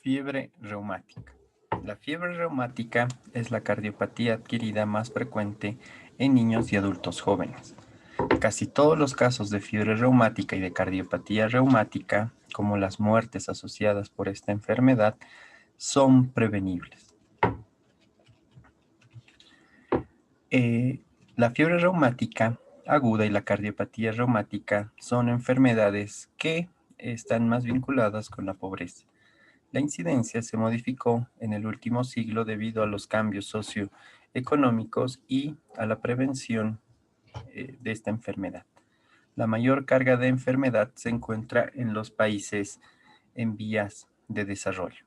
Fiebre reumática. La fiebre reumática es la cardiopatía adquirida más frecuente en niños y adultos jóvenes. Casi todos los casos de fiebre reumática y de cardiopatía reumática, como las muertes asociadas por esta enfermedad, son prevenibles. La fiebre reumática aguda y la cardiopatía reumática son enfermedades que están más vinculadas con la pobreza. La incidencia se modificó en el último siglo debido a los cambios socioeconómicos y a la prevención de esta enfermedad. La mayor carga de enfermedad se encuentra en los países en vías de desarrollo.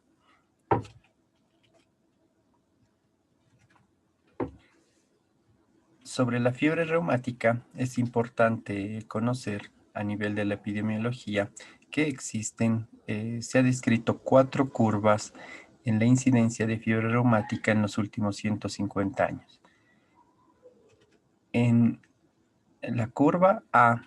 Sobre la fiebre reumática es importante conocer a nivel de la epidemiología que se ha descrito 4 curvas en la incidencia de fiebre reumática en los últimos 150 años. En la curva A,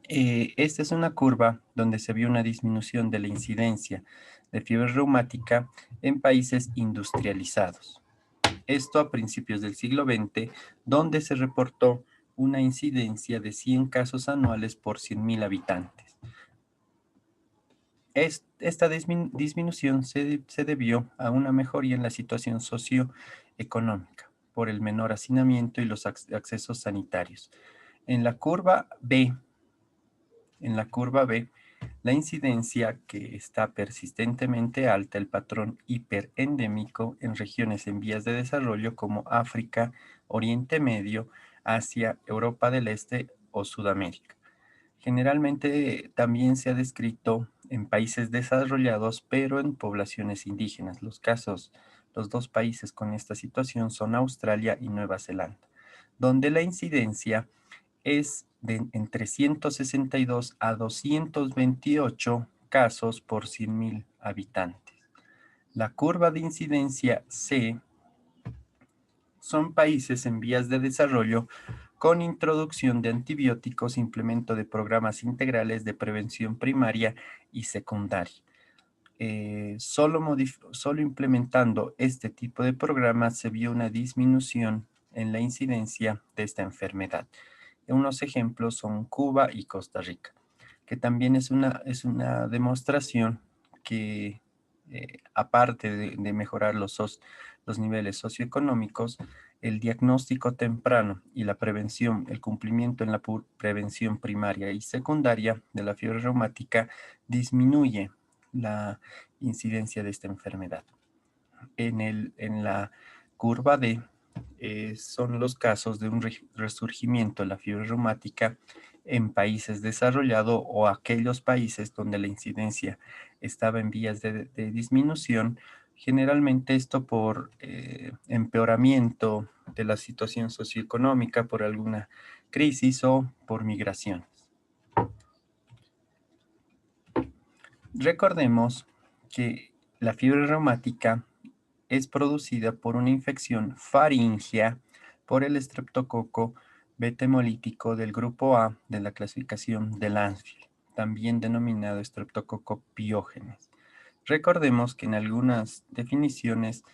esta es una curva donde se vio una disminución de la incidencia de fiebre reumática en países industrializados. Esto a principios del siglo XX, donde se reportó una incidencia de 100 casos anuales por 100.000 habitantes. Esta disminución se debió a una mejoría en la situación socioeconómica por el menor hacinamiento y los accesos sanitarios. En la curva B, la incidencia que está persistentemente alta, el patrón hiperendémico en regiones en vías de desarrollo como África, Oriente Medio, Asia, Europa del Este o Sudamérica. Generalmente también se ha descrito en países desarrollados, pero en poblaciones indígenas. Los dos países con esta situación son Australia y Nueva Zelanda, donde la incidencia es de entre 162 a 228 casos por 100.000 habitantes. La curva de incidencia C son países en vías de desarrollo con introducción de antibióticos, implemento de programas integrales de prevención primaria y secundaria. Solo implementando este tipo de programas se vio una disminución en la incidencia de esta enfermedad. Unos ejemplos son Cuba y Costa Rica, que también es una demostración que, aparte de mejorar los niveles socioeconómicos, el diagnóstico temprano y la prevención, el cumplimiento en la prevención primaria y secundaria de la fiebre reumática disminuye la incidencia de esta enfermedad. En la curva D son los casos de un resurgimiento de la fiebre reumática en países desarrollados o aquellos países donde la incidencia estaba en vías de disminución, generalmente esto por empeoramiento de la situación socioeconómica, por alguna crisis o por migraciones. Recordemos que la fiebre reumática es producida por una infección faríngea por el estreptococo beta hemolítico del grupo A de la clasificación de Landsfield, también denominado estreptococo piógenes. Recordemos que en algunas definiciones,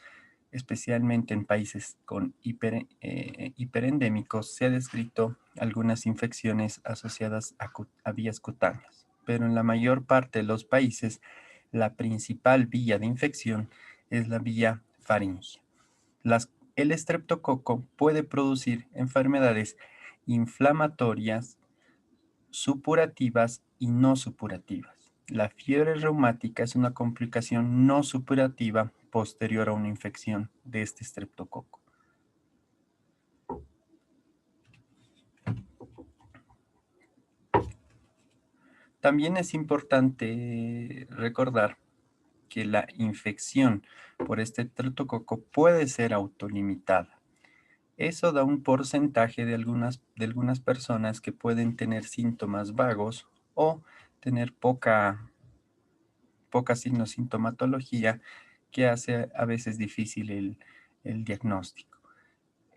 especialmente en países con hiperendémicos, se ha descrito algunas infecciones asociadas a vías cutáneas, pero en la mayor parte de los países, la principal vía de infección es la vía faríngea. El estreptococo puede producir enfermedades inflamatorias, supurativas y no supurativas. La fiebre reumática es una complicación no supurativa posterior a una infección de este estreptococo. También es importante recordar que la infección por este estreptococo puede ser autolimitada. Eso da un porcentaje de algunas personas que pueden tener síntomas vagos o tener poca sintomatología que hace a veces difícil el diagnóstico.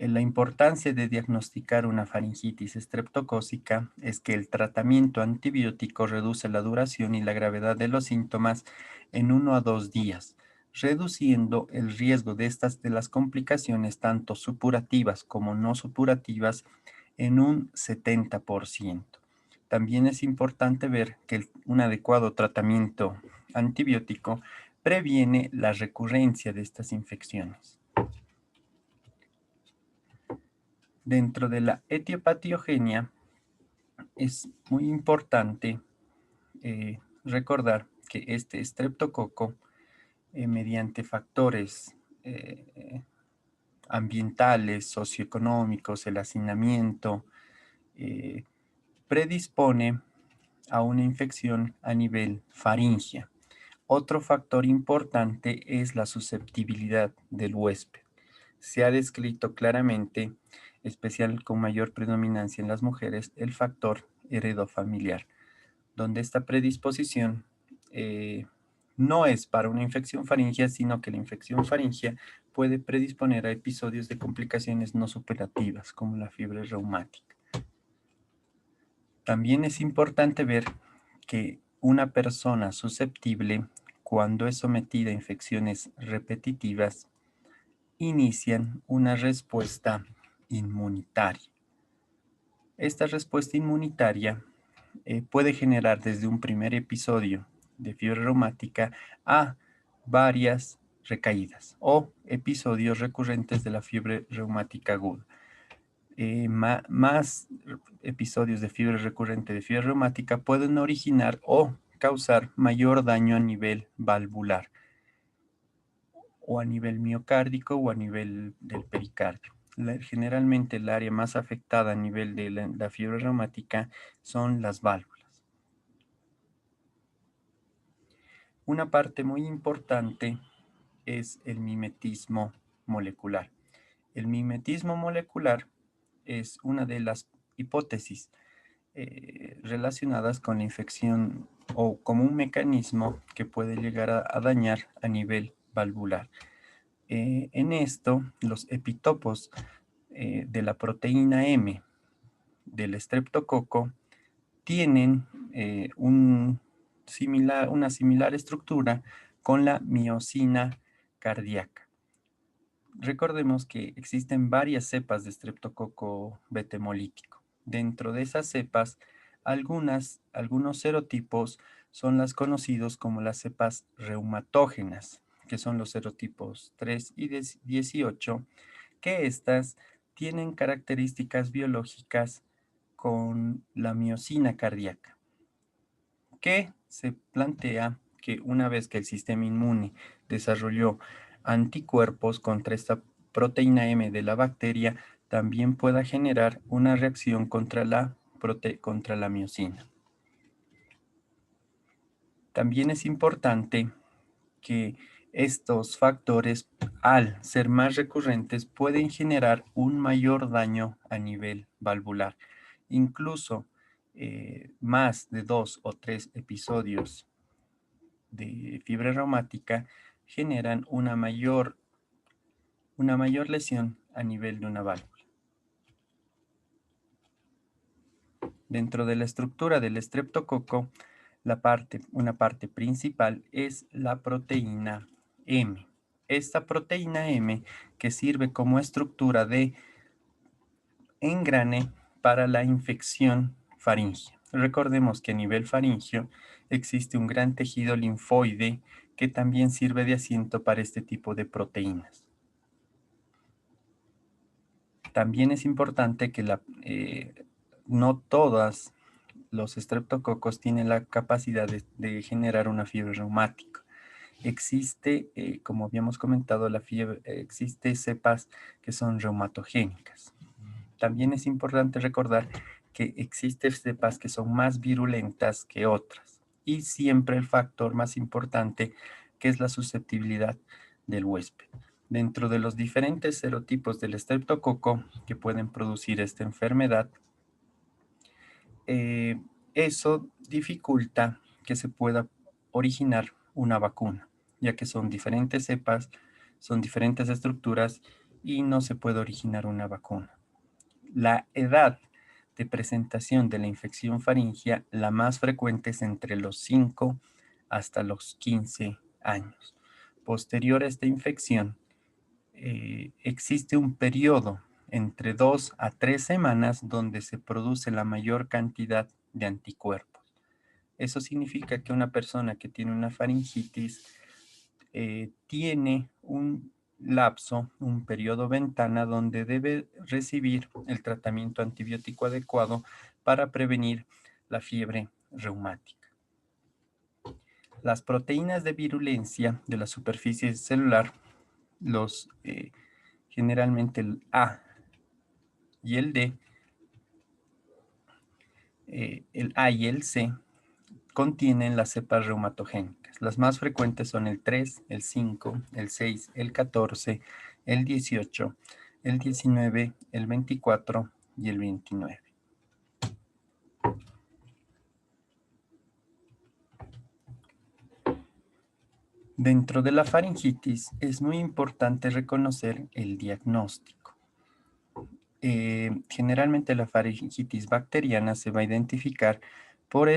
La importancia de diagnosticar una faringitis estreptocócica es que el tratamiento antibiótico reduce la duración y la gravedad de los síntomas en 1 a 2 días, reduciendo el riesgo de las complicaciones tanto supurativas como no supurativas en un 70%. También es importante ver que un adecuado tratamiento antibiótico previene la recurrencia de estas infecciones. Dentro de la etiopatiogenia es muy importante recordar que este estreptococo, mediante factores ambientales, socioeconómicos, el hacinamiento, eh, predispone a una infección a nivel faringea. Otro factor importante es la susceptibilidad del huésped. Se ha descrito claramente, especial con mayor predominancia en las mujeres, el factor heredofamiliar, donde esta predisposición no es para una infección faríngea, sino que la infección faríngea puede predisponer a episodios de complicaciones no superativas, como la fiebre reumática. También es importante ver que una persona susceptible, cuando es sometida a infecciones repetitivas, inician una respuesta inmunitaria. Esta respuesta inmunitaria puede generar desde un primer episodio de fiebre reumática a varias recaídas o episodios recurrentes de la fiebre reumática aguda. Más episodios de fiebre recurrente de fiebre reumática pueden originar o causar mayor daño a nivel valvular o a nivel miocárdico o a nivel del pericardio. Generalmente el área más afectada a nivel de la fiebre reumática son las válvulas. Una parte muy importante es el mimetismo molecular. El mimetismo molecular es una de las hipótesis relacionadas con la infección o como un mecanismo que puede llegar a dañar a nivel valvular. En esto, los epitopos de la proteína M del estreptococo tienen una similar estructura con la miosina cardíaca. Recordemos que existen varias cepas de estreptococo beta hemolítico. Dentro de esas cepas, algunos serotipos son las conocidos como las cepas reumatógenas, que son los serotipos 3 y 18, que estas tienen características biológicas con la miosina cardíaca, que se plantea que una vez que el sistema inmune desarrolló anticuerpos contra esta proteína M de la bacteria, también pueda generar una reacción contra la miosina. También es importante que estos factores, al ser más recurrentes, pueden generar un mayor daño a nivel valvular. Incluso más de 2 o 3 episodios de fiebre reumática generan una mayor lesión a nivel de una válvula. Dentro de la estructura del estreptococo, una parte principal es la proteína M. Esta proteína M que sirve como estructura de engrane para la infección faríngea. Recordemos que a nivel faríngeo existe un gran tejido linfoide que también sirve de asiento para este tipo de proteínas. También es importante que no todos los estreptococos tienen la capacidad de generar una fiebre reumática. Existe, como habíamos comentado, existe cepas que son reumatogénicas. También es importante recordar que existen cepas que son más virulentas que otras. Y siempre el factor más importante, que es la susceptibilidad del huésped. Dentro de los diferentes serotipos del estreptococo que pueden producir esta enfermedad, eso dificulta que se pueda originar una vacuna, ya que son diferentes cepas, son diferentes estructuras y no se puede originar una vacuna. La edad de presentación de la infección faríngea, la más frecuente es entre los 5 hasta los 15 años. Posterior a esta infección, existe un periodo entre 2 a 3 semanas donde se produce la mayor cantidad de anticuerpos. Eso significa que una persona que tiene una faringitis tiene un lapso, un periodo ventana donde debe recibir el tratamiento antibiótico adecuado para prevenir la fiebre reumática. Las proteínas de virulencia de la superficie celular, generalmente el A y el D, el A y el C, contienen las cepas reumatogénicas. Las más frecuentes son el 3, el 5, el 6, el 14, el 18, el 19, el 24 y el 29. Dentro de la faringitis es muy importante reconocer el diagnóstico. Generalmente la faringitis bacteriana se va a identificar por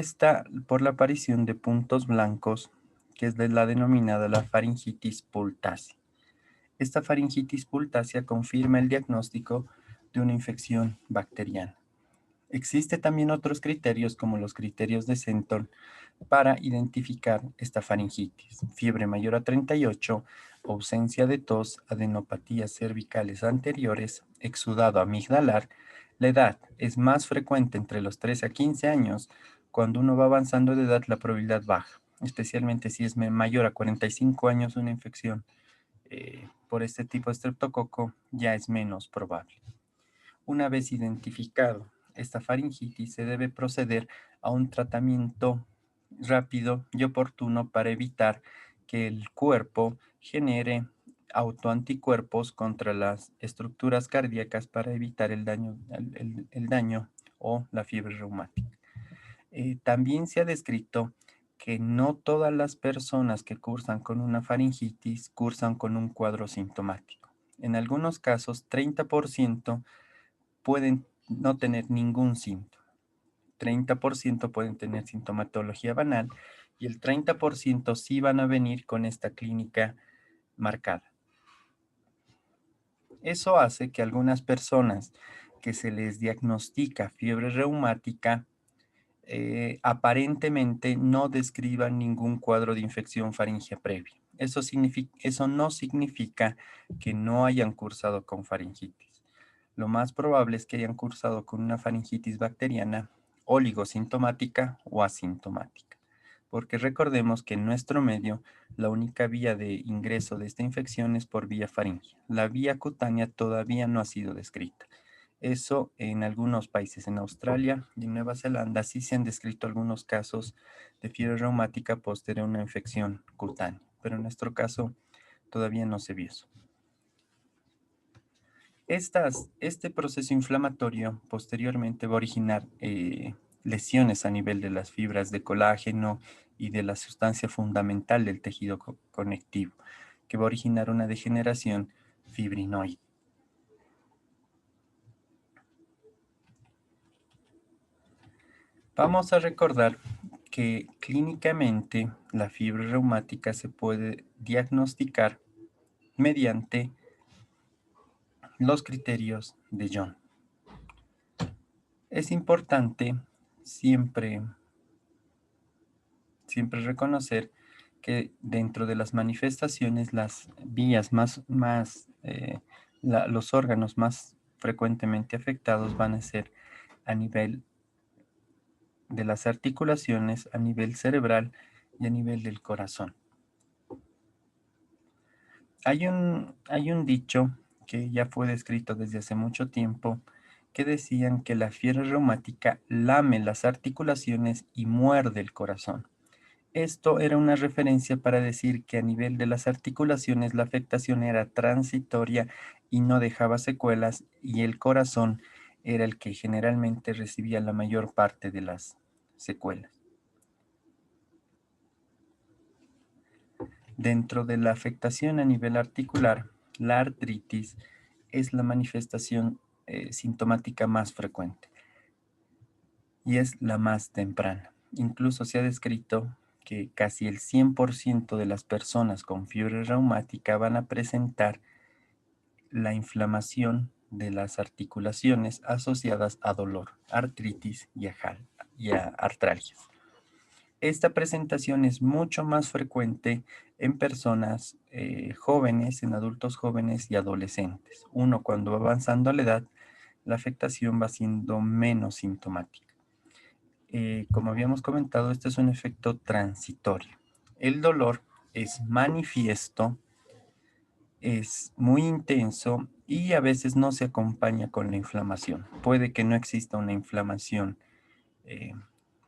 la aparición de puntos blancos, que es la denominada la faringitis pultácea. Esta faringitis pultácea confirma el diagnóstico de una infección bacteriana. Existen también otros criterios, como los criterios de Centon, para identificar esta faringitis: fiebre mayor a 38, ausencia de tos, adenopatías cervicales anteriores, exudado amigdalar. La edad es más frecuente entre los 13 a 15 años. Cuando uno va avanzando de edad, la probabilidad baja, especialmente si es mayor a 45 años. Una infección por este tipo de estreptococo ya es menos probable. Una vez identificado esta faringitis, se debe proceder a un tratamiento rápido y oportuno para evitar que el cuerpo genere autoanticuerpos contra las estructuras cardíacas para evitar el daño o la fiebre reumática. También se ha descrito que no todas las personas que cursan con una faringitis cursan con un cuadro sintomático. En algunos casos, 30% pueden no tener ningún síntoma. 30% pueden tener sintomatología banal y el 30% sí van a venir con esta clínica marcada. Eso hace que algunas personas que se les diagnostica fiebre reumática aparentemente no describan ningún cuadro de infección faríngea previa. Eso no significa que no hayan cursado con faringitis. Lo más probable es que hayan cursado con una faringitis bacteriana oligosintomática o asintomática, porque recordemos que en nuestro medio la única vía de ingreso de esta infección es por vía faríngea. La vía cutánea todavía no ha sido descrita. Eso en algunos países, en Australia y en Nueva Zelanda, sí se han descrito algunos casos de fiebre reumática posterior a una infección cutánea, pero en nuestro caso todavía no se vio eso. Este proceso inflamatorio posteriormente va a originar lesiones a nivel de las fibras de colágeno y de la sustancia fundamental del tejido conectivo, que va a originar una degeneración fibrinoide. Vamos a recordar que clínicamente la fiebre reumática se puede diagnosticar mediante los criterios de John. Es importante siempre reconocer que dentro de las manifestaciones, las vías los órganos más frecuentemente afectados van a ser a nivel de las articulaciones, a nivel cerebral y a nivel del corazón. Hay un dicho que ya fue descrito desde hace mucho tiempo, que decían que la fiebre reumática lame las articulaciones y muerde el corazón. Esto era una referencia para decir que a nivel de las articulaciones la afectación era transitoria y no dejaba secuelas, y el corazón era el que generalmente recibía la mayor parte de las secuelas. Dentro de la afectación a nivel articular, la artritis es la manifestación sintomática más frecuente y es la más temprana. Incluso se ha descrito que casi el 100% de las personas con fiebre reumática van a presentar la inflamación de las articulaciones asociadas a dolor, artritis y a artralgias. Esta presentación es mucho más frecuente en personas jóvenes, en adultos jóvenes y adolescentes. Uno, cuando va avanzando la edad, la afectación va siendo menos sintomática. Como habíamos comentado, este es un efecto transitorio. El dolor es manifiesto, es muy intenso y a veces no se acompaña con la inflamación. Puede que no exista una inflamación eh,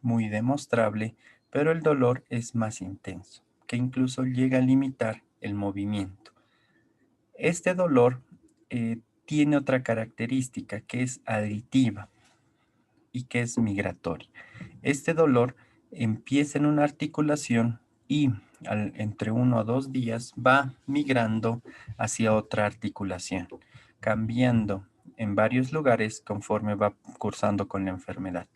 muy demostrable, pero el dolor es más intenso, que incluso llega a limitar el movimiento. Este dolor tiene otra característica que es aditiva y que es migratoria. Este dolor empieza en una articulación y entre 1 a 2 días va migrando hacia otra articulación, cambiando en varios lugares conforme va cursando con la enfermedad.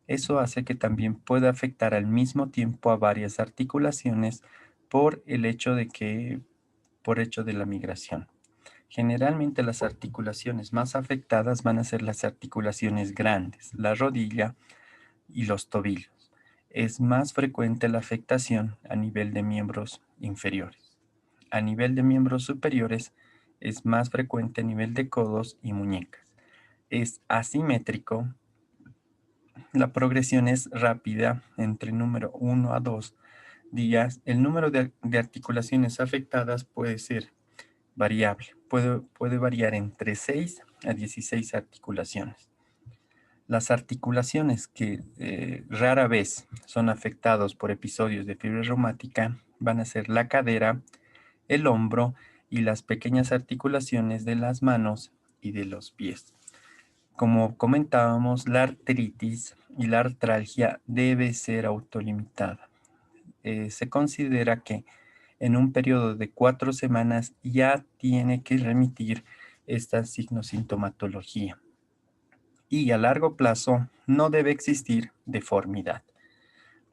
Eso hace que también pueda afectar al mismo tiempo a varias articulaciones por hecho de la migración. Generalmente las articulaciones más afectadas van a ser las articulaciones grandes, la rodilla y los tobillos. Es más frecuente la afectación a nivel de miembros inferiores. A nivel de miembros superiores es más frecuente a nivel de codos y muñecas. Es asimétrico. La progresión es rápida entre número 1 a 2 días. El número de articulaciones afectadas puede ser variable. Puede variar entre 6 a 16 articulaciones. Las articulaciones que rara vez son afectados por episodios de fiebre reumática van a ser la cadera, el hombro y las pequeñas articulaciones de las manos y de los pies. Como comentábamos, la artritis y la artralgia debe ser autolimitada. Se considera que en un periodo de 4 semanas ya tiene que remitir esta signosintomatología. Y a largo plazo no debe existir deformidad.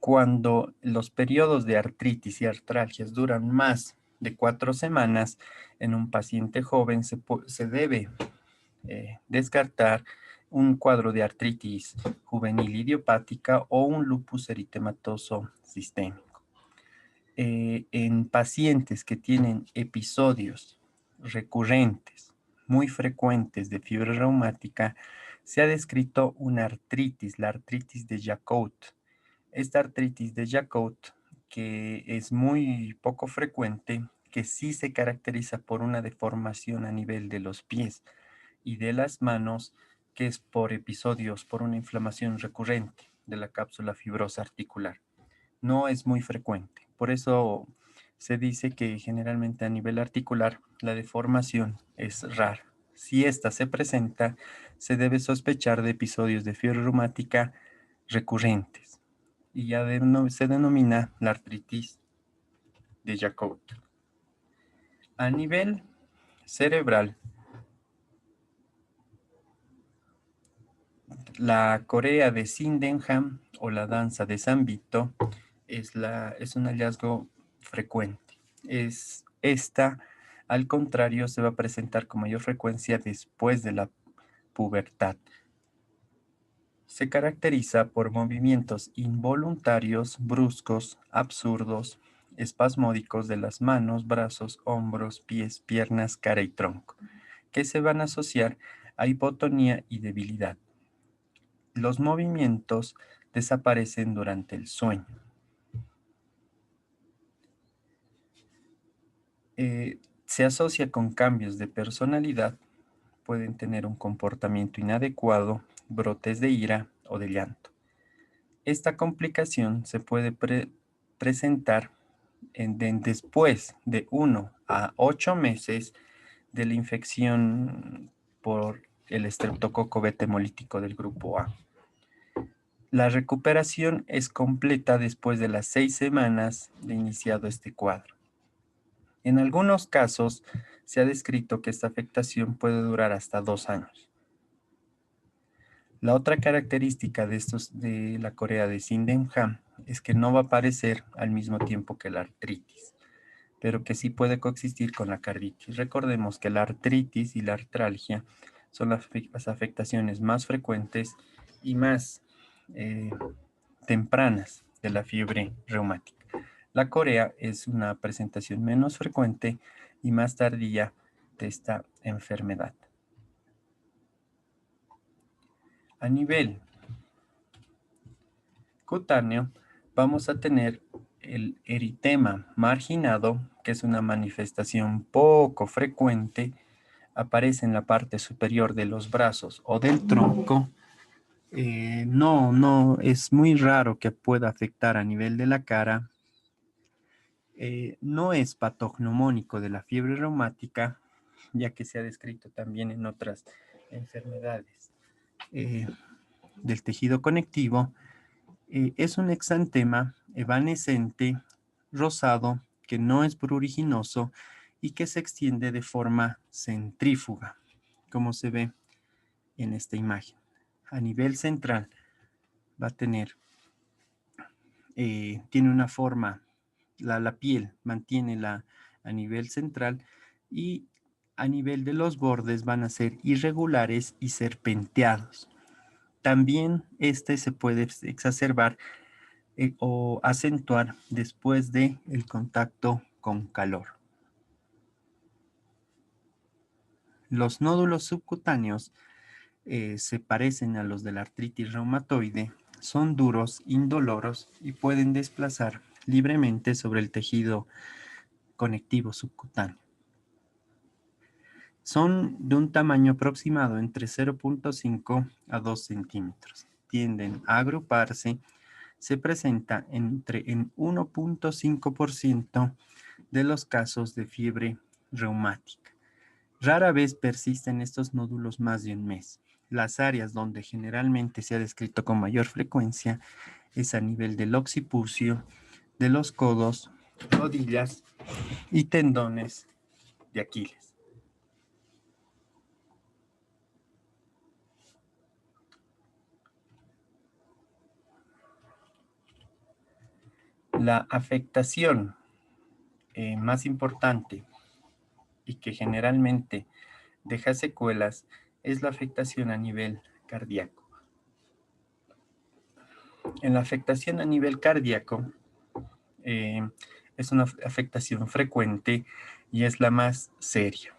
Cuando los periodos de artritis y artralgias duran más de 4 semanas, en un paciente joven se debe descartar un cuadro de artritis juvenil idiopática o un lupus eritematoso sistémico. En pacientes que tienen episodios recurrentes, muy frecuentes de fiebre reumática, se ha descrito una artritis, la artritis de Charcot. Esta artritis de Charcot, que es muy poco frecuente, que sí se caracteriza por una deformación a nivel de los pies y de las manos, que es por episodios, por una inflamación recurrente de la cápsula fibrosa articular. No es muy frecuente. Por eso se dice que generalmente a nivel articular la deformación es rara. Si esta se presenta, se debe sospechar de episodios de fiebre reumática recurrentes y ya se denomina la artritis de Charcot. A nivel cerebral, la corea de Sydenham o la danza de San Vito es un hallazgo frecuente. Esta, al contrario, se va a presentar con mayor frecuencia después de la pubertad. Se caracteriza por movimientos involuntarios, bruscos, absurdos, espasmódicos de las manos, brazos, hombros, pies, piernas, cara y tronco, que se van a asociar a hipotonía y debilidad. Los movimientos desaparecen durante el sueño. Se asocia con cambios de personalidad, pueden tener un comportamiento inadecuado, brotes de ira o de llanto. Esta complicación se puede presentar después de 1 a 8 meses de la infección por el estreptococo beta hemolítico del grupo A. La recuperación es completa después de las 6 semanas de iniciado este cuadro. En algunos casos se ha descrito que esta afectación puede durar hasta 2 años. La otra característica de la corea de Sydenham es que no va a aparecer al mismo tiempo que la artritis, pero que sí puede coexistir con la carditis. Recordemos que la artritis y la artralgia son las afectaciones más frecuentes y más eh, tempranas de la fiebre reumática. La corea es una presentación menos frecuente y más tardía de esta enfermedad. A nivel cutáneo, vamos a tener el eritema marginado, que es una manifestación poco frecuente, aparece en la parte superior de los brazos o del tronco. No, es muy raro que pueda afectar a nivel de la cara. No es patognomónico de la fiebre reumática, ya que se ha descrito también en otras enfermedades eh, del tejido conectivo. Es un exantema evanescente, rosado, que no es pruriginoso y que se extiende de forma centrífuga, como se ve en esta imagen. A nivel central va a tener, tiene una forma, la piel mantiene a nivel central y a nivel de los bordes van a ser irregulares y serpenteados. También este se puede exacerbar o acentuar después de el contacto con calor. Los nódulos subcutáneos se parecen a los de la artritis reumatoide, son duros, indoloros y pueden desplazar libremente sobre el tejido conectivo subcutáneo. Son de un tamaño aproximado entre 0,5 a 2 centímetros. Tienden a agruparse. Se presenta en 1,5% de los casos de fiebre reumática. Rara vez persisten estos nódulos más de un mes. Las áreas donde generalmente se ha descrito con mayor frecuencia es a nivel del occipucio, de los codos, rodillas y tendones de Aquiles. La afectación más importante y que generalmente deja secuelas es la afectación a nivel cardíaco. En la afectación a nivel cardíaco es una afectación frecuente y es la más seria.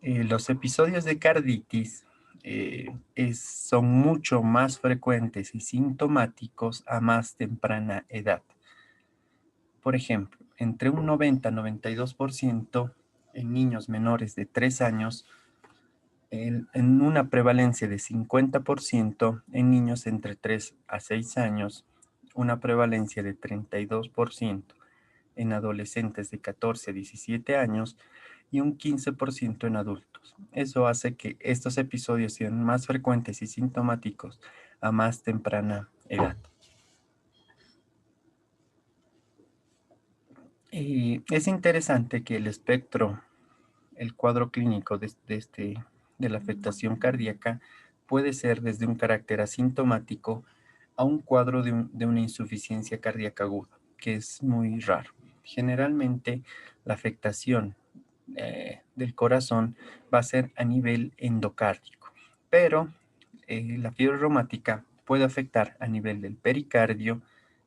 Los episodios de carditis son mucho más frecuentes y sintomáticos a más temprana edad. Por ejemplo, entre un 90-92% en niños menores de 3 años, en una prevalencia de 50% en niños entre 3 a 6 años, una prevalencia de 32% en adolescentes de 14 a 17 años y un 15% en adultos. Eso hace que estos episodios sean más frecuentes y sintomáticos a más temprana edad. Y es interesante que el espectro, el cuadro clínico de la afectación cardíaca puede ser desde un carácter asintomático a un cuadro de una insuficiencia cardíaca aguda, que es muy raro. Generalmente la afectación del corazón va a ser a nivel endocárdico, pero la fiebre reumática puede afectar a nivel del pericardio,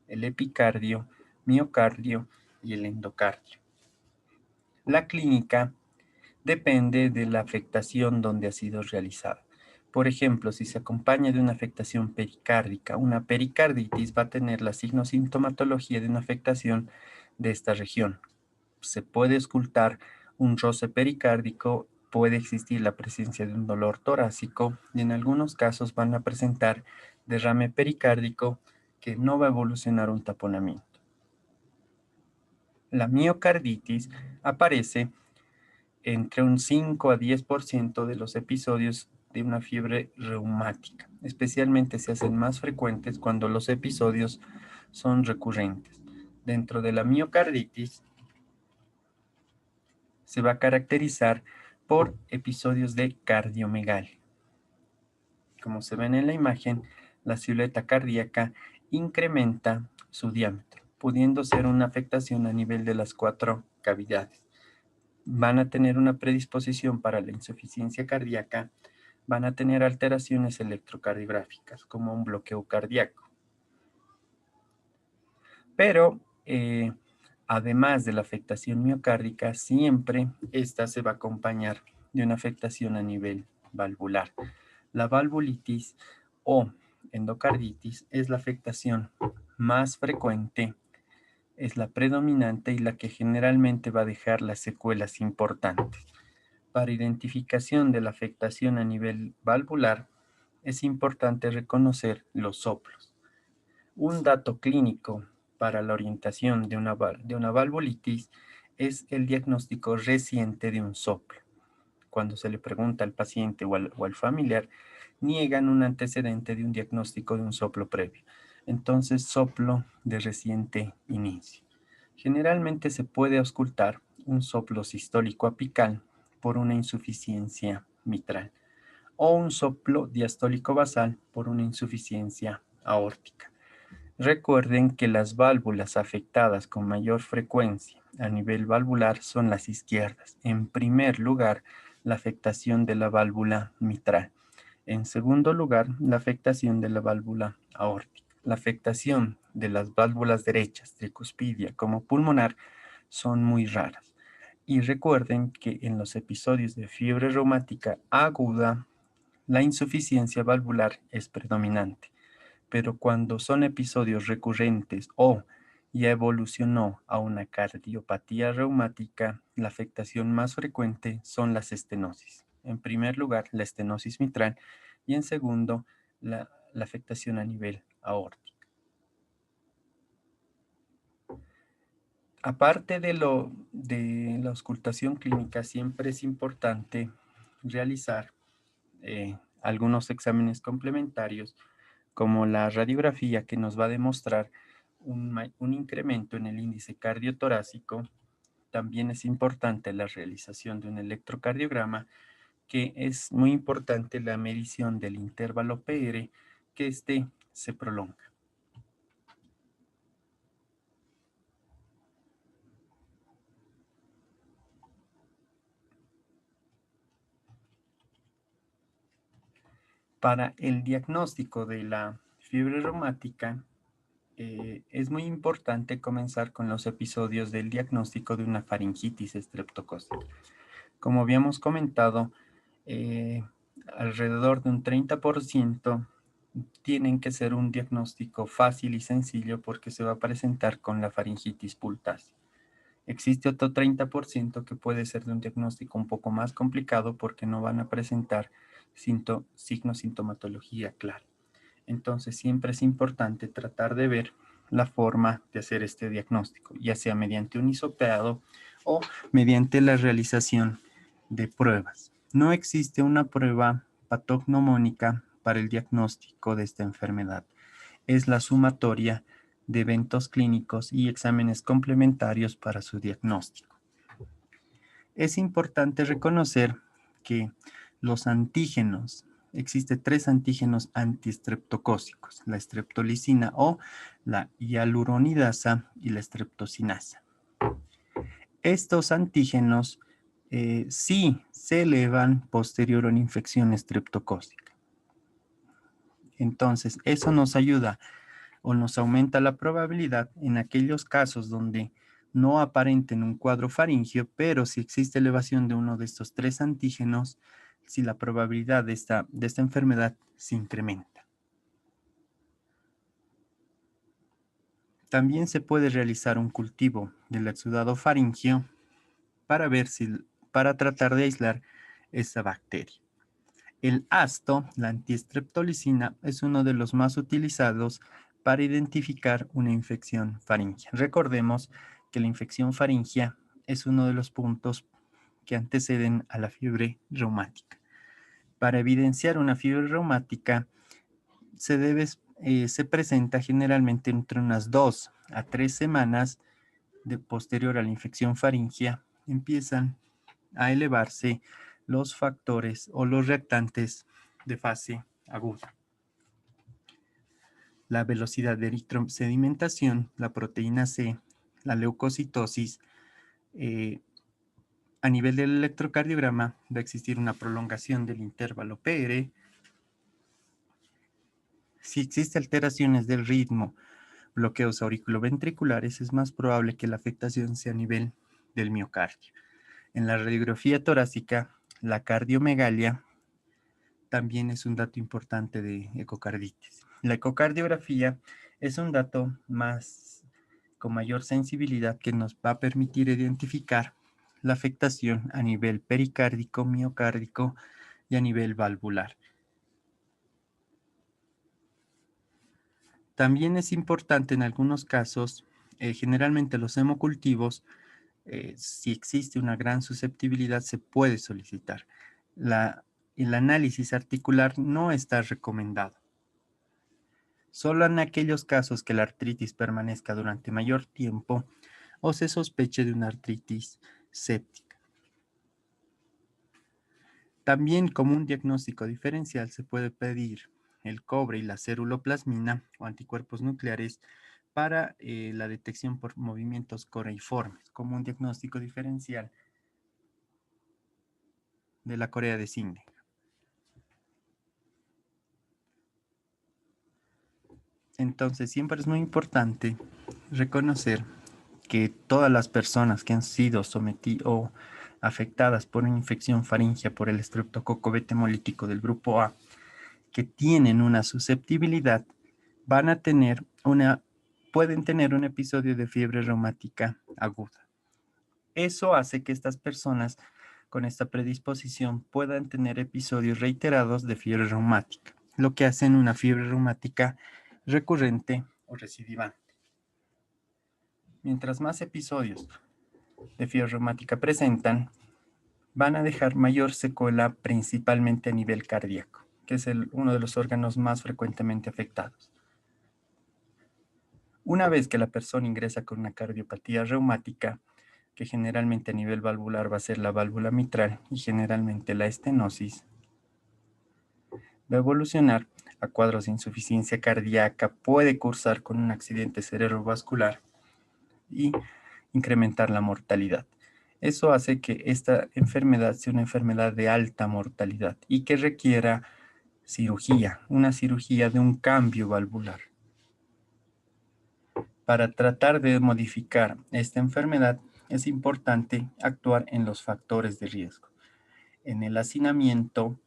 el epicardio, miocardio y el endocardio. La clínica depende de la afectación donde ha sido realizada. Por ejemplo, si se acompaña de una afectación pericárdica, una pericarditis va a tener la signosintomatología de una afectación de esta región. Se puede auscultar un roce pericárdico, puede existir la presencia de un dolor torácico y en algunos casos van a presentar derrame pericárdico que no va a evolucionar un taponamiento. La miocarditis aparece entre un 5 a 10% de los episodios de una fiebre reumática. Especialmente se hacen más frecuentes cuando los episodios son recurrentes. Dentro de la miocarditis se va a caracterizar por episodios de cardiomegalia. Como se ven en la imagen, la silueta cardíaca incrementa su diámetro, pudiendo ser una afectación a nivel de las 4 cavidades. Van a tener una predisposición para la insuficiencia cardíaca, van a tener alteraciones electrocardiográficas, como un bloqueo cardíaco. Pero, además de la afectación miocárdica, siempre esta se va a acompañar de una afectación a nivel valvular. La valvulitis o endocarditis es la afectación más frecuente, es la predominante y la que generalmente va a dejar las secuelas importantes. Para identificación de la afectación a nivel valvular, es importante reconocer los soplos. Un dato clínico para la orientación de una valvulitis es el diagnóstico reciente de un soplo. Cuando se le pregunta al paciente o al familiar, niegan un antecedente de un diagnóstico de un soplo previo. Entonces, soplo de reciente inicio. Generalmente se puede auscultar un soplo sistólico apical por una insuficiencia mitral o un soplo diastólico basal por una insuficiencia aórtica. Recuerden que las válvulas afectadas con mayor frecuencia a nivel valvular son las izquierdas. En primer lugar, la afectación de la válvula mitral. En segundo lugar, la afectación de la válvula aórtica. La afectación de las válvulas derechas, tricuspidia como pulmonar, son muy raras. Y recuerden que en los episodios de fiebre reumática aguda, la insuficiencia valvular es predominante, pero cuando son episodios recurrentes o ya evolucionó a una cardiopatía reumática, la afectación más frecuente son las estenosis. En primer lugar, la estenosis mitral y en segundo, la afectación a nivel aórtico. Aparte de la auscultación clínica, siempre es importante realizar algunos exámenes complementarios, como la radiografía que nos va a demostrar un incremento en el índice cardiotorácico. También es importante la realización de un electrocardiograma, que es muy importante la medición del intervalo PR, que se prolonga. Para el diagnóstico de la fiebre reumática, es muy importante comenzar con los episodios del diagnóstico de una faringitis estreptocócica. Como habíamos comentado, eh, alrededor de un 30% tienen que ser un diagnóstico fácil y sencillo porque se va a presentar con la faringitis pultácea. Existe otro 30% que puede ser de un diagnóstico un poco más complicado porque no van a presentar signos, sintomatología clara. Entonces siempre es importante tratar de ver la forma de hacer este diagnóstico, ya sea mediante un hisopado o mediante la realización de pruebas. No existe una prueba patognomónica para el diagnóstico de esta enfermedad. Es la sumatoria de eventos clínicos y exámenes complementarios para su diagnóstico. Es importante reconocer que los antígenos, existe 3 antígenos antiestreptocócicos, la streptolicina o la hialuronidasa y la streptocinasa. Estos antígenos sí se elevan posterior a una infección estreptocócica. Entonces, eso nos ayuda o nos aumenta la probabilidad en aquellos casos donde no aparenten un cuadro faríngeo, pero si existe elevación de uno de estos 3 antígenos, si la probabilidad de esta enfermedad se incrementa. También se puede realizar un cultivo del exudado faríngeo para tratar de aislar esa bacteria. El asto, la antiestreptolicina, es uno de los más utilizados para identificar una infección faríngea. Recordemos que la infección faríngea es uno de los puntos que anteceden a la fiebre reumática. Para evidenciar una fiebre reumática se presenta generalmente entre unas 2 a 3 semanas de posterior a la infección faríngea. Empiezan a elevarse los factores o los reactantes de fase aguda. La velocidad de eritrosedimentación, la proteína C, la leucocitosis. A nivel del electrocardiograma va a existir una prolongación del intervalo PR. Si existe alteraciones del ritmo, bloqueos auriculoventriculares, es más probable que la afectación sea a nivel del miocardio. En la radiografía torácica, la cardiomegalia también es un dato importante de ecocarditis. La ecocardiografía es un dato con mayor sensibilidad que nos va a permitir identificar la afectación a nivel pericárdico, miocárdico y a nivel valvular. También es importante en algunos casos, generalmente los hemocultivos, si existe una gran susceptibilidad, se puede solicitar. El análisis articular no está recomendado. Solo en aquellos casos que la artritis permanezca durante mayor tiempo o se sospeche de una artritis séptica. También como un diagnóstico diferencial se puede pedir el cobre y la ceruloplasmina o anticuerpos nucleares para la detección por movimientos coreiformes, como un diagnóstico diferencial de la Corea de Sinding. Entonces, siempre es muy importante reconocer que todas las personas que han sido sometidas o afectadas por una infección faríngea por el estreptococo beta hemolítico del grupo A, que tienen una susceptibilidad, pueden tener un episodio de fiebre reumática aguda. Eso hace que estas personas con esta predisposición puedan tener episodios reiterados de fiebre reumática, lo que hacen una fiebre reumática recurrente o recidivante. Mientras más episodios de fiebre reumática presentan, van a dejar mayor secuela principalmente a nivel cardíaco, que es uno de los órganos más frecuentemente afectados. Una vez que la persona ingresa con una cardiopatía reumática, que generalmente a nivel valvular va a ser la válvula mitral y generalmente la estenosis, va a evolucionar a cuadros de insuficiencia cardíaca, puede cursar con un accidente cerebrovascular y incrementar la mortalidad. Eso hace que esta enfermedad sea una enfermedad de alta mortalidad y que requiera cirugía, una cirugía de un cambio valvular. Para tratar de modificar esta enfermedad, es importante actuar en los factores de riesgo. En el hacinamiento,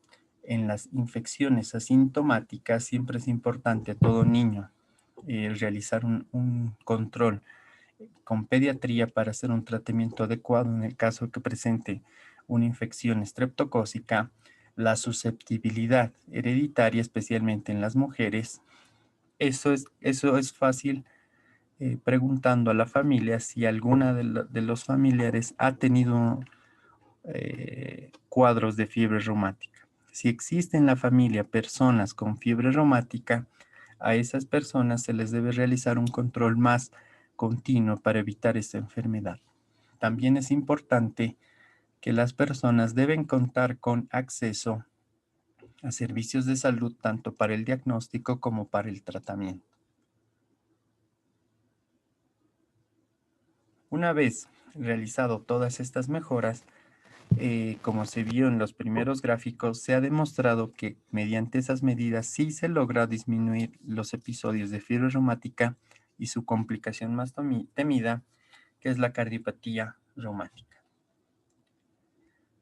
en las infecciones asintomáticas, siempre es importante a todo niño realizar un control con pediatría para hacer un tratamiento adecuado en el caso que presente una infección estreptocócica, la susceptibilidad hereditaria, especialmente en las mujeres. Eso es fácil preguntando a la familia si alguna de los familiares ha tenido cuadros de fiebre reumática. Si existe en la familia personas con fiebre reumática, a esas personas se les debe realizar un control más continuo para evitar esta enfermedad. También es importante que las personas deben contar con acceso a servicios de salud tanto para el diagnóstico como para el tratamiento. Una vez realizado todas estas mejoras, como se vio en los primeros gráficos, se ha demostrado que mediante esas medidas sí se logra disminuir los episodios de fiebre reumática y su complicación más temida, que es la cardiopatía reumática.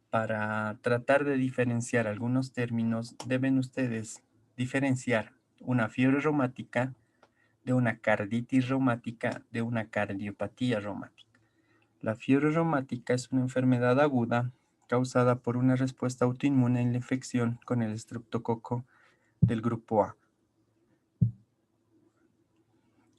Para tratar de diferenciar algunos términos, deben ustedes diferenciar una fiebre reumática de una carditis reumática de una cardiopatía reumática. La fiebre reumática es una enfermedad aguda causada por una respuesta autoinmune en la infección con el estreptococo del grupo A.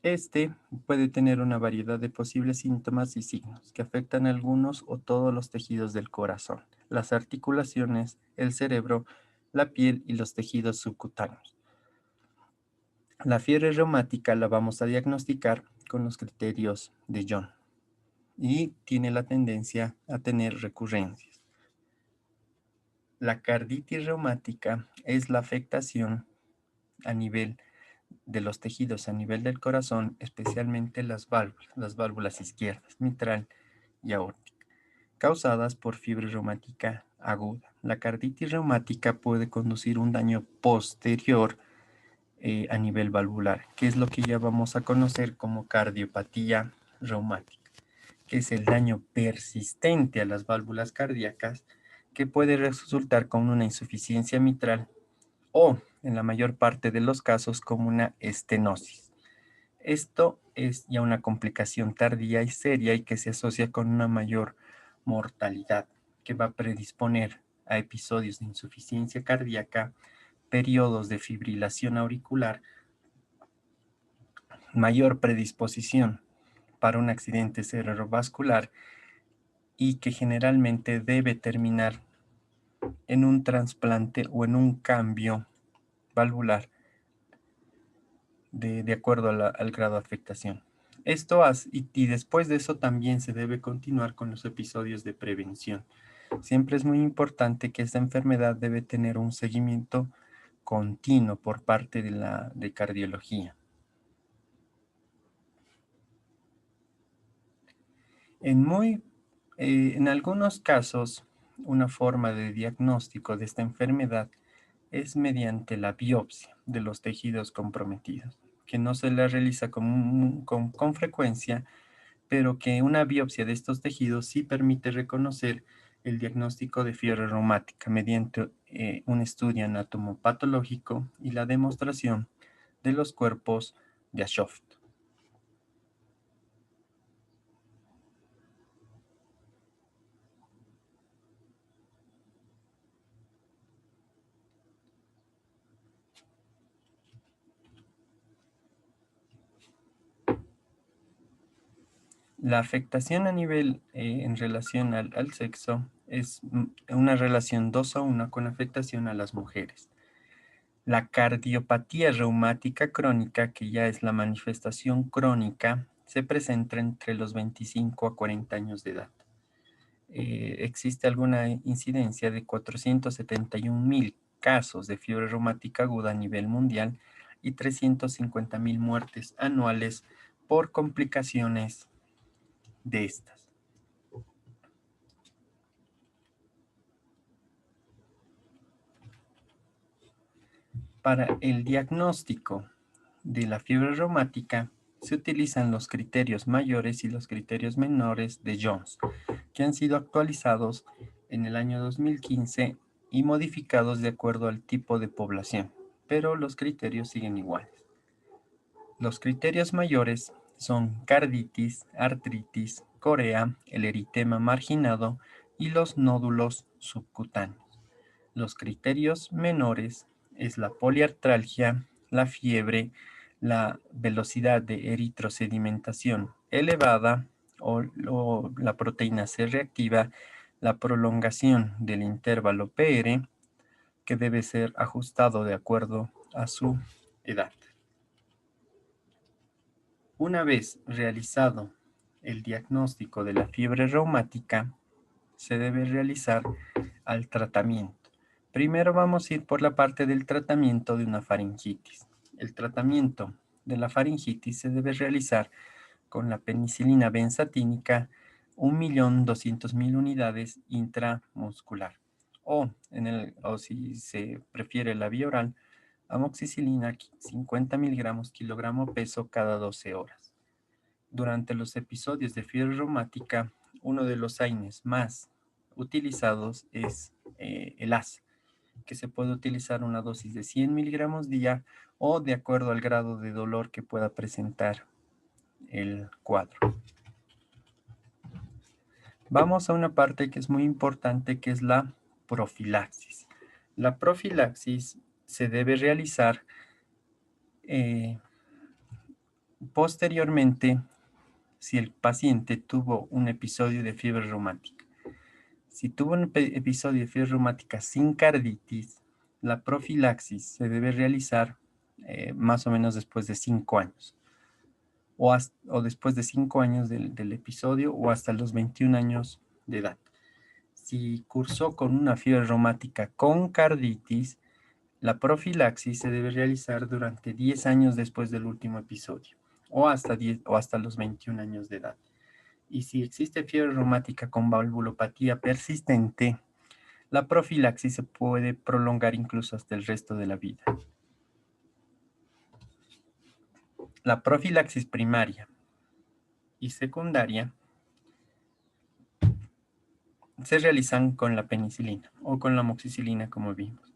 Este puede tener una variedad de posibles síntomas y signos que afectan a algunos o todos los tejidos del corazón, las articulaciones, el cerebro, la piel y los tejidos subcutáneos. La fiebre reumática la vamos a diagnosticar con los criterios de John y tiene la tendencia a tener recurrencias. La carditis reumática es la afectación a nivel de los tejidos, a nivel del corazón, especialmente las válvulas izquierdas, mitral y aórtica, causadas por fiebre reumática aguda. La carditis reumática puede conducir un daño posterior a nivel valvular, que es lo que ya vamos a conocer como cardiopatía reumática, que es el daño persistente a las válvulas cardíacas que puede resultar con una insuficiencia mitral o, en la mayor parte de los casos, como una estenosis. Esto es ya una complicación tardía y seria y que se asocia con una mayor mortalidad, que va a predisponer a episodios de insuficiencia cardíaca, periodos de fibrilación auricular, mayor predisposición para un accidente cerebrovascular y que generalmente debe terminar en un trasplante o en un cambio valvular de acuerdo a al grado de afectación. Y después de eso también se debe continuar con los episodios de prevención. Siempre es muy importante que esta enfermedad debe tener un seguimiento continuo por parte de cardiología. En, muy, en algunos casos, una forma de diagnóstico de esta enfermedad es mediante la biopsia de los tejidos comprometidos, que no se la realiza con frecuencia, pero que una biopsia de estos tejidos sí permite reconocer el diagnóstico de fiebre reumática mediante un estudio anatomopatológico y la demostración de los cuerpos de Aschoff. La afectación a nivel en relación al sexo es una relación 2 a 1 con afectación a las mujeres. La cardiopatía reumática crónica, que ya es la manifestación crónica, se presenta entre los 25 a 40 años de edad. Existe alguna incidencia de 471.000 casos de fiebre reumática aguda a nivel mundial y 350.000 muertes anuales por complicaciones de estas. Para el diagnóstico de la fiebre reumática se utilizan los criterios mayores y los criterios menores de Jones, que han sido actualizados en el año 2015 y modificados de acuerdo al tipo de población, pero los criterios siguen iguales. Los criterios mayores son carditis, artritis, corea, el eritema marginado y los nódulos subcutáneos. Los criterios menores es la poliartralgia, la fiebre, la velocidad de eritrosedimentación elevada o la proteína C reactiva, la prolongación del intervalo PR, que debe ser ajustado de acuerdo a su edad. Una vez realizado el diagnóstico de la fiebre reumática, se debe realizar al tratamiento. Primero vamos a ir por la parte del tratamiento de una faringitis. El tratamiento de la faringitis se debe realizar con la penicilina benzatínica 1.200.000 unidades intramuscular o si se prefiere la vía oral, amoxicilina 50 miligramos kilogramo peso cada 12 horas. Durante los episodios de fiebre reumática, uno de los AINES más utilizados es el AS, que se puede utilizar una dosis de 100 miligramos día o de acuerdo al grado de dolor que pueda presentar el cuadro. Vamos a una parte que es muy importante, que es la profilaxis. La profilaxis se debe realizar posteriormente si el paciente tuvo un episodio de fiebre reumática. Si tuvo un episodio de fiebre reumática sin carditis, la profilaxis se debe realizar más o menos después de 5 años. O después de 5 años del episodio o hasta los 21 años de edad. Si cursó con una fiebre reumática con carditis, la profilaxis se debe realizar durante 10 años después del último episodio o hasta, 10, o hasta los 21 años de edad. Y si existe fiebre reumática con valvulopatía persistente, la profilaxis se puede prolongar incluso hasta el resto de la vida. La profilaxis primaria y secundaria se realizan con la penicilina o con la amoxicilina, como vimos.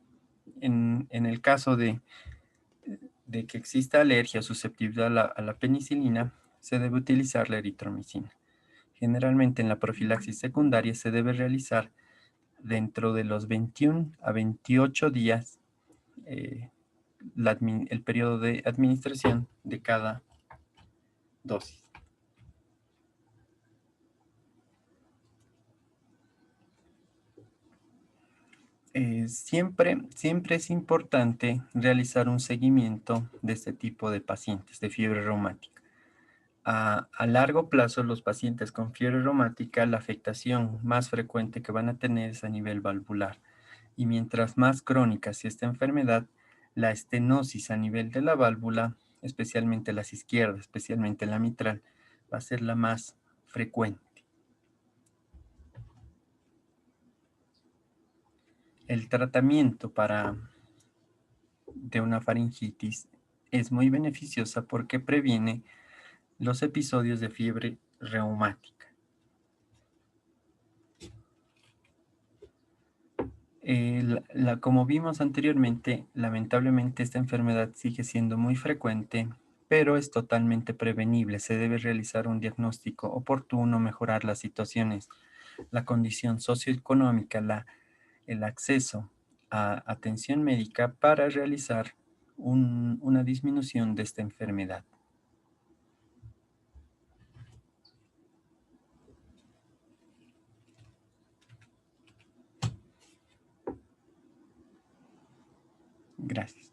En el caso de que exista alergia o susceptibilidad a la penicilina, se debe utilizar la eritromicina. Generalmente en la profilaxis secundaria se debe realizar dentro de los 21 a 28 días eh, el periodo de administración de cada dosis. Siempre es importante realizar un seguimiento de este tipo de pacientes de fiebre reumática. A largo plazo, los pacientes con fiebre reumática, la afectación más frecuente que van a tener es a nivel valvular. Y mientras más crónica sea esta enfermedad, la estenosis a nivel de la válvula, especialmente las izquierdas, especialmente la mitral, va a ser la más frecuente. El tratamiento de una faringitis es muy beneficiosa porque previene los episodios de fiebre reumática. Como vimos anteriormente, lamentablemente esta enfermedad sigue siendo muy frecuente, pero es totalmente prevenible. Se debe realizar un diagnóstico oportuno, mejorar las situaciones, la condición socioeconómica, el acceso a atención médica para realizar una disminución de esta enfermedad. Gracias.